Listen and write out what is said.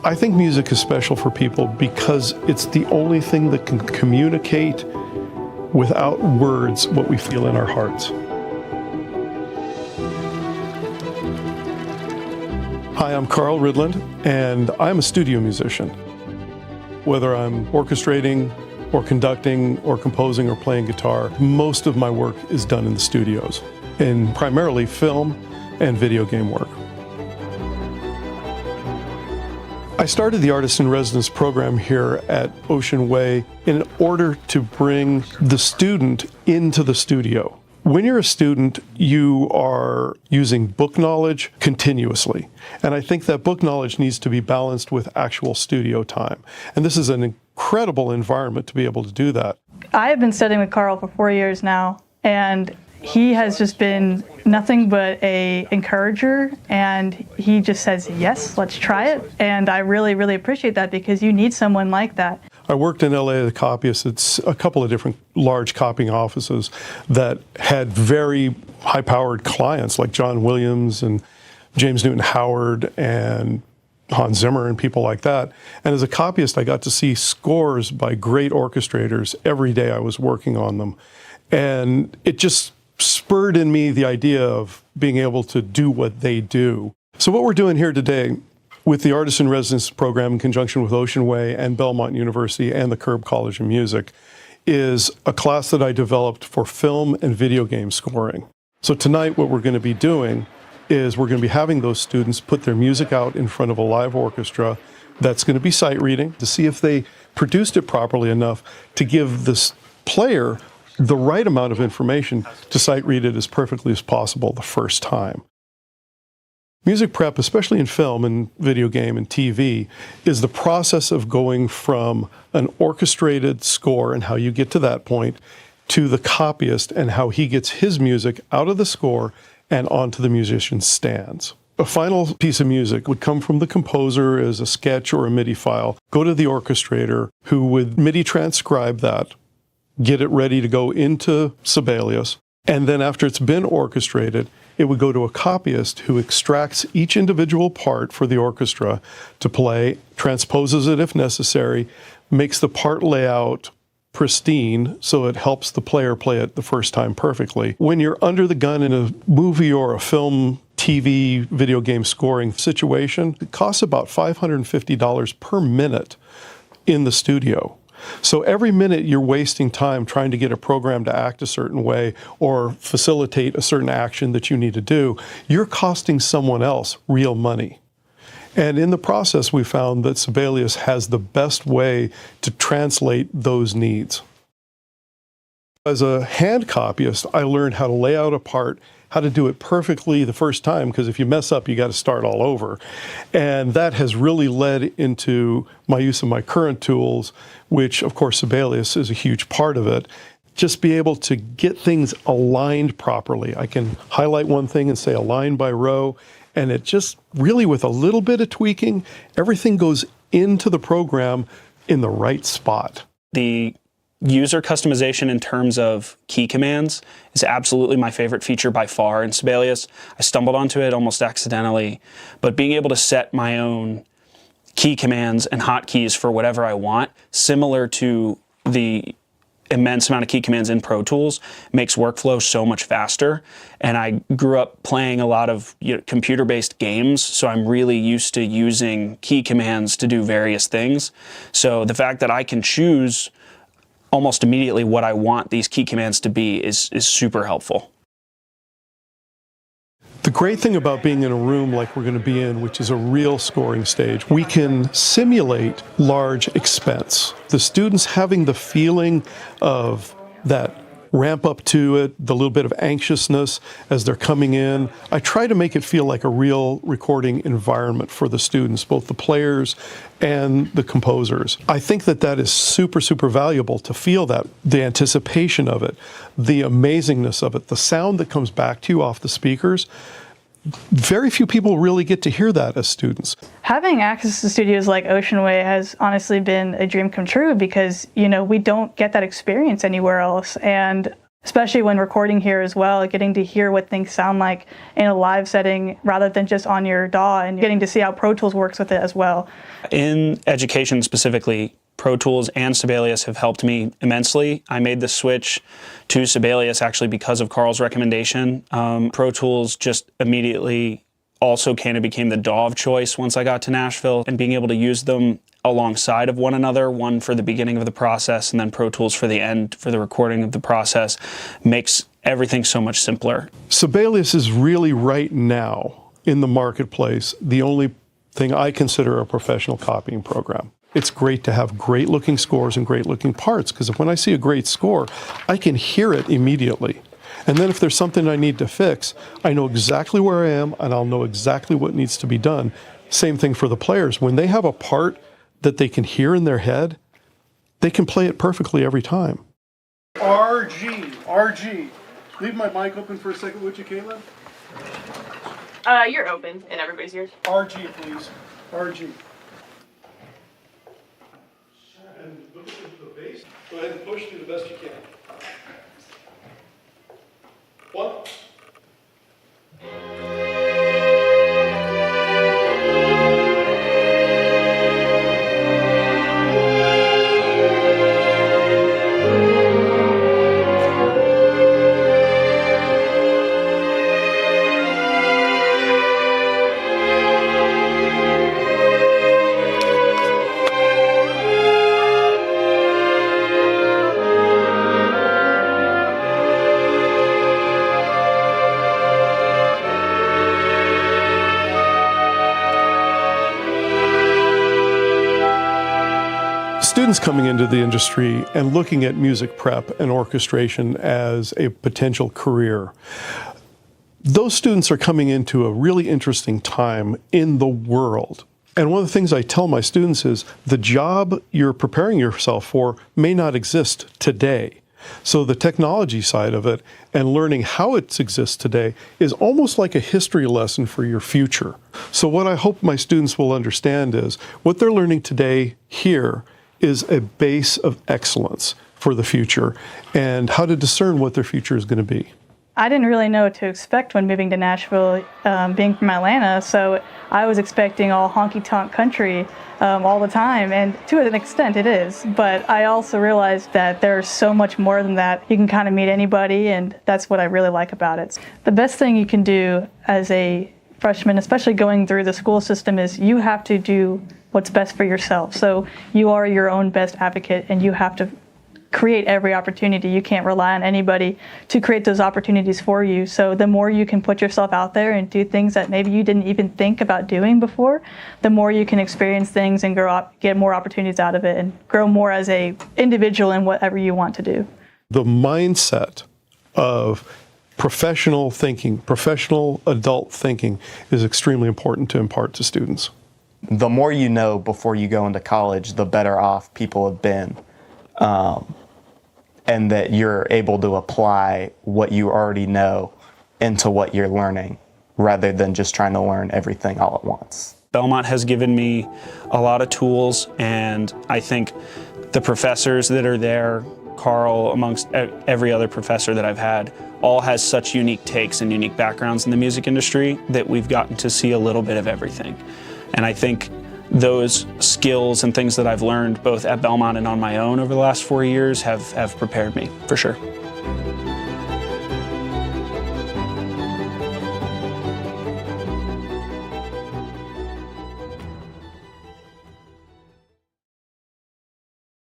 I think music is special for people because it's the only thing that can communicate without words what we feel in our hearts. Hi, I'm Carl Ridland, and I'm a studio musician. Whether I'm orchestrating or conducting or composing or playing guitar, most of my work is done in the studios, in primarily film and video game work. I started the Artist in Residence program here at Oceanway in order to bring the student into the studio. When you're a student, you are using book knowledge continuously. And I think that book knowledge needs to be balanced with actual studio time. And this is an incredible environment to be able to do that. I have been studying with Carl for 4 years now, and he has just been nothing but an encourager, and he just says, yes, let's try it. And I really, really appreciate that because you need someone like that. I worked in LA as a copyist. It's a couple of different large copying offices that had very high-powered clients like John Williams and James Newton Howard and Hans Zimmer and people like that. And as a copyist, I got to see scores by great orchestrators every day I was working on them. And it just spurred in me the idea of being able to do what they do. So what we're doing here today with the Artist in Residence program in conjunction with Oceanway and Belmont University and the Curb College of Music is a class that I developed for film and video game scoring. So tonight what we're going to be doing is we're going to be having those students put their music out in front of a live orchestra that's going to be sight reading to see if they produced it properly enough to give this player the right amount of information to sight read it as perfectly as possible the first time. Music prep, especially in film and video game and TV, is the process of going from an orchestrated score and how you get to that point to the copyist and how he gets his music out of the score and onto the musician's stands. A final piece of music would come from the composer as a sketch or a MIDI file, go to the orchestrator who would MIDI transcribe that, get it ready to go into Sibelius, and then after it's been orchestrated, it would go to a copyist who extracts each individual part for the orchestra to play, transposes it if necessary, makes the part layout pristine so it helps the player play it the first time perfectly. When you're under the gun in a movie or a film, TV, video game scoring situation, it costs about $550 per minute in the studio. So every minute you're wasting time trying to get a program to act a certain way or facilitate a certain action that you need to do, you're costing someone else real money. And in the process, we found that Sibelius has the best way to translate those needs. As a hand copyist, I learned how to lay out a part, how to do it perfectly the first time, because if you mess up, you got to start all over. And that has really led into my use of my current tools, which, of course, Sibelius is a huge part of it. Just be able to get things aligned properly. I can highlight one thing and say align by row, and it just really, with a little bit of tweaking, everything goes into the program in the right spot. The user customization in terms of key commands is absolutely my favorite feature by far in Sibelius. I stumbled onto it almost accidentally, but being able to set my own key commands and hotkeys for whatever I want, similar to the immense amount of key commands in Pro Tools, makes workflow so much faster. And I grew up playing a lot of computer-based games, so I'm really used to using key commands to do various things. So the fact that I can choose almost immediately what I want these key commands to be is super helpful. The great thing about being in a room like we're going to be in, which is a real scoring stage, we can simulate large expense. The students having the feeling of that ramp up to it, the little bit of anxiousness as they're coming in. I try to make it feel like a real recording environment for the students, both the players and the composers. I think that that is super, super valuable to feel that, the anticipation of it, the amazingness of it, the sound that comes back to you off the speakers. Very few people really get to hear that as students. Having access to studios like Oceanway has honestly been a dream come true because, you know, we don't get that experience anywhere else. And especially when recording here as well, getting to hear what things sound like in a live setting rather than just on your DAW, and getting to see how Pro Tools works with it as well. In education specifically, Pro Tools and Sibelius have helped me immensely. I made the switch to Sibelius actually because of Carl's recommendation. Pro Tools just immediately also kind of became the DAW of choice once I got to Nashville, and being able to use them alongside of one another, one for the beginning of the process and then Pro Tools for the end, for the recording of the process, makes everything so much simpler. Sibelius is really right now in the marketplace the only thing I consider a professional copying program. It's great to have great looking scores and great looking parts, because when I see a great score, I can hear it immediately. And then if there's something I need to fix, I know exactly where I am and I'll know exactly what needs to be done. Same thing for the players. When they have a part that they can hear in their head, they can play it perfectly every time. RG. Leave my mic open for a second, would you, Caitlin? You're open and everybody's yours. RG, please. RG. And look at the bass. Go ahead and push through the best you can. One. Students coming into the industry and looking at music prep and orchestration as a potential career, those students are coming into a really interesting time in the world. And one of the things I tell my students is the job you're preparing yourself for may not exist today. So the technology side of it and learning how it exists today is almost like a history lesson for your future. So what I hope my students will understand is what they're learning today here is a base of excellence for the future and how to discern what their future is going to be. I didn't really know what to expect when moving to Nashville, being from Atlanta, so I was expecting all honky-tonk country all the time, and to an extent it is, but I also realized that there's so much more than that. You can kind of meet anybody, and that's what I really like about it. The best thing you can do as a freshman, especially going through the school system, is you have to do what's best for yourself. So you are your own best advocate, and you have to create every opportunity. You can't rely on anybody to create those opportunities for you. So the more you can put yourself out there and do things that maybe you didn't even think about doing before, the more you can experience things and grow up, get more opportunities out of it, and grow more as a individual in whatever you want to do. The mindset of professional thinking, professional adult thinking is extremely important to impart to students. The more you know before you go into college, the better off people have been. And that you're able to apply what you already know into what you're learning, rather than just trying to learn everything all at once. Belmont has given me a lot of tools, and I think the professors that are there, Carl, amongst every other professor that I've had, all has such unique takes and unique backgrounds in the music industry that we've gotten to see a little bit of everything. And I think those skills and things that I've learned both at Belmont and on my own over the last 4 years have prepared me, for sure.